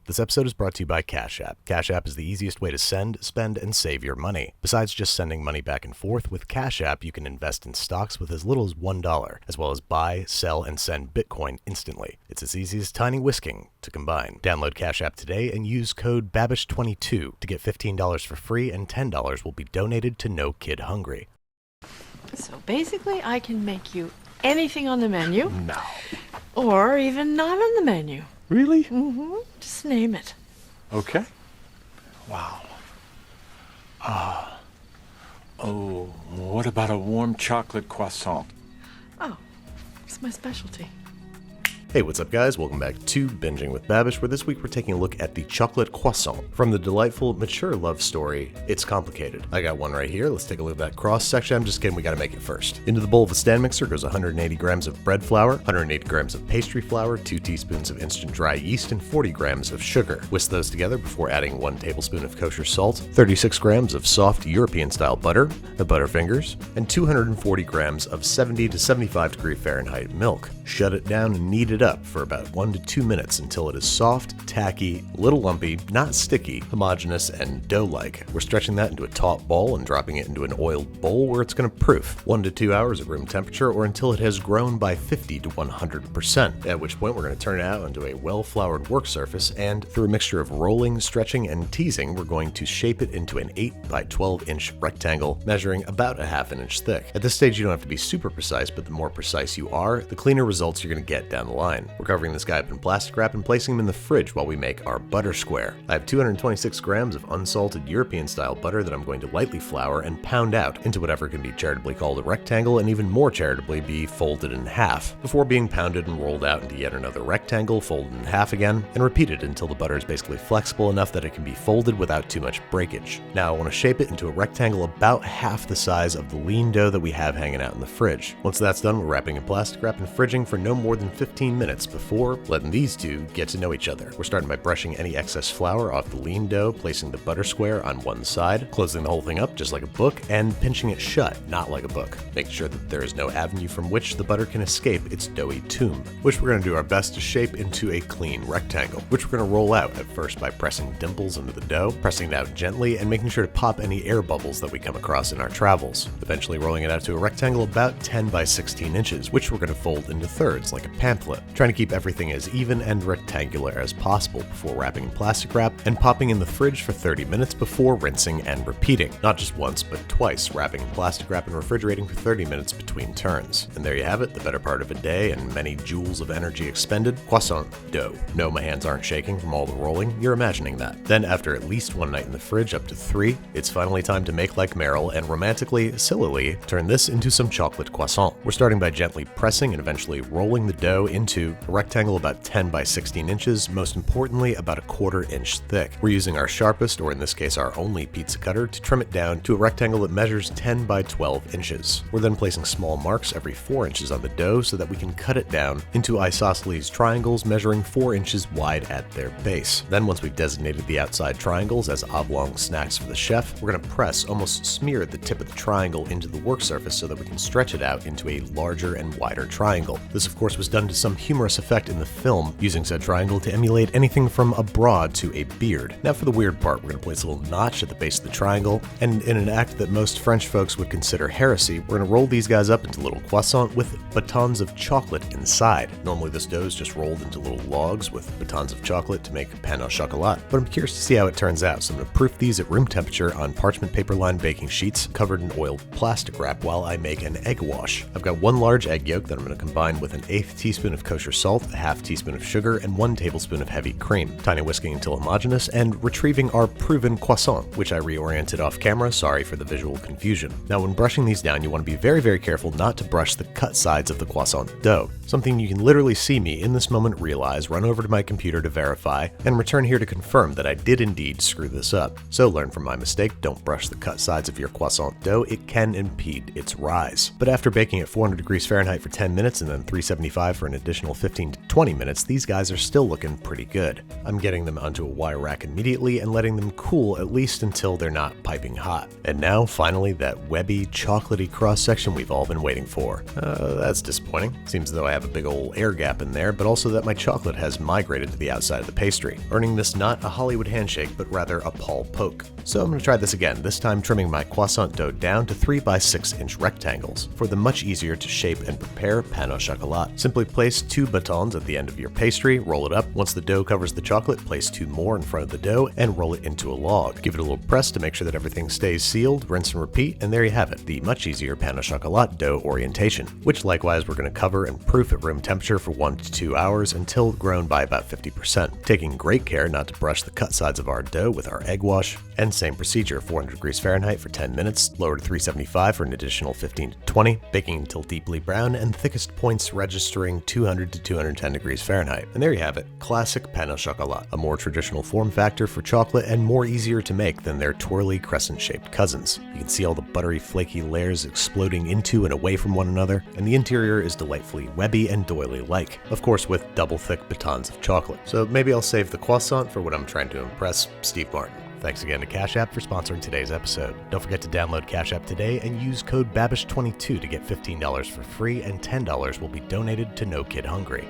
This episode is brought to you by Cash App. Cash App is the easiest way to send, spend, and save your money. Besides just sending money back and forth, with Cash App you can invest in stocks with as little as $1, as well as buy, sell, and send Bitcoin instantly. It's as easy as tiny whisking to combine. Download Cash App today and use code Babish22 to get $15 for free, and $10 will be donated to No Kid Hungry. So basically I can make you anything on the menu. No. Or even not on the menu. Really? Mm-hmm. Just name it. Okay. Wow. What about a warm chocolate croissant? Oh, it's my specialty. Hey, what's up guys? Welcome back to Binging with Babish, where this week we're taking a look at the chocolate croissant. From the delightful, mature love story, It's Complicated. I got one right here. Let's take a look at that cross section. I'm just kidding, we gotta make it first. Into the bowl of a stand mixer goes 180 grams of bread flour, 180 grams of pastry flour, 2 teaspoons of instant dry yeast, and 40 grams of sugar. Whisk those together before adding 1 tablespoon of kosher salt, 36 grams of soft European-style butter, the Butterfingers, and 240 grams of 70 to 75 degree Fahrenheit milk. Shut it down and knead it up for about 1 to 2 minutes until it is soft, tacky, little lumpy, not sticky, homogeneous, and dough-like. We're stretching that into a taut ball and dropping it into an oiled bowl where it's going to proof 1 to 2 hours at room temperature, or until it has grown by 50 to 100%, at which point we're going to turn it out into a well-floured work surface, and through a mixture of rolling, stretching, and teasing, we're going to shape it into an 8 by 12 inch rectangle measuring about a ½ inch thick. At this stage you don't have to be super precise, but the more precise you are, the cleaner results you're going to get down the line. We're covering this guy up in plastic wrap and placing him in the fridge while we make our butter square. I have 226 grams of unsalted European-style butter that I'm going to lightly flour and pound out into whatever can be charitably called a rectangle, and even more charitably be folded in half, before being pounded and rolled out into yet another rectangle, folded in half again, and repeated until the butter is basically flexible enough that it can be folded without too much breakage. Now I want to shape it into a rectangle about half the size of the lean dough that we have hanging out in the fridge. Once that's done, we're wrapping in plastic wrap and fridging for no more than 15 minutes before letting these two get to know each other. We're starting by brushing any excess flour off the lean dough, placing the butter square on one side, closing the whole thing up just like a book, and pinching it shut, not like a book, making sure that there is no avenue from which the butter can escape its doughy tomb, which we're going to do our best to shape into a clean rectangle, which we're going to roll out at first by pressing dimples into the dough, pressing it out gently, and making sure to pop any air bubbles that we come across in our travels, eventually rolling it out to a rectangle about 10 by 16 inches, which we're going to fold into thirds like a pamphlet, trying to keep everything as even and rectangular as possible before wrapping in plastic wrap and popping in the fridge for 30 minutes before rinsing and repeating. Not just once, but twice, wrapping in plastic wrap and refrigerating for 30 minutes between turns. And there you have it, the better part of a day and many joules of energy expended, croissant dough. No, my hands aren't shaking from all the rolling, you're imagining that. Then after at least 1 night in the fridge, up to 3, it's finally time to make like Meryl and romantically, sillily, turn this into some chocolate croissant. We're starting by gently pressing and eventually rolling the dough into a rectangle about 10 by 16 inches, most importantly about a 1/4 inch thick. We're using our sharpest, or in this case our only pizza cutter, to trim it down to a rectangle that measures 10 by 12 inches. We're then placing small marks every 4 inches on the dough so that we can cut it down into isosceles triangles measuring 4 inches wide at their base. Then once we've designated the outside triangles as oblong snacks for the chef, we're going to press, almost smear the tip of the triangle into the work surface so that we can stretch it out into a larger and wider triangle. This of course was done to some humorous effect in the film, using said triangle to emulate anything from a broad to a beard. Now for the weird part, we're going to place a little notch at the base of the triangle, and in an act that most French folks would consider heresy, we're going to roll these guys up into little croissants with batons of chocolate inside. Normally this dough is just rolled into little logs with batons of chocolate to make pain au chocolat, but I'm curious to see how it turns out, so I'm going to proof these at room temperature on parchment paper lined baking sheets covered in oiled plastic wrap while I make an egg wash. I've got 1 large egg yolk that I'm going to combine with an 1/8 teaspoon of kosher salt, a ½ teaspoon of sugar, and 1 tablespoon of heavy cream, tiny whisking until homogeneous, and retrieving our proven croissant, which I reoriented off camera, sorry for the visual confusion. Now when brushing these down, you want to be very, very careful not to brush the cut sides of the croissant dough, something you can literally see me in this moment realize, run over to my computer to verify, and return here to confirm that I did indeed screw this up. So learn from my mistake, don't brush the cut sides of your croissant dough, it can impede its rise. But after baking at 400 degrees Fahrenheit for 10 minutes and then 375 for an additional additional 15 to 20 minutes, these guys are still looking pretty good. I'm getting them onto a wire rack immediately and letting them cool at least until they're not piping hot. And now, finally, that webby, chocolatey cross-section we've all been waiting for. That's disappointing. Seems as though I have a big old air gap in there, but also that my chocolate has migrated to the outside of the pastry, earning this not a Hollywood handshake, but rather a Paul poke. So I'm going to try this again, this time trimming my croissant dough down to 3 by 6 inch rectangles for the much easier to shape and prepare pain au chocolat. Simply place 2 batons at the end of your pastry, roll it up. Once the dough covers the chocolate, place 2 more in front of the dough and roll it into a log. Give it a little press to make sure that everything stays sealed, rinse and repeat, and there you have it, the much easier pain au chocolat dough orientation, which likewise we're going to cover and proof at room temperature for 1 to 2 hours until grown by about 50%, taking great care not to brush the cut sides of our dough with our egg wash, and same procedure, 400 degrees Fahrenheit for 10 minutes, lower to 375 for an additional 15 to 20, baking until deeply brown and thickest points registering 200 to 210 degrees Fahrenheit. And there you have it, classic pain au chocolat, a more traditional form factor for chocolate and more easier to make than their twirly crescent-shaped cousins. You can see all the buttery, flaky layers exploding into and away from one another, and the interior is delightfully webby and doily-like, of course with double-thick batons of chocolate. So maybe I'll save the croissant for when I'm trying to impress Steve Martin. Thanks again to Cash App for sponsoring today's episode. Don't forget to download Cash App today and use code BABISH22 to get $15 for free, and $10 will be donated to No Kid Hungry.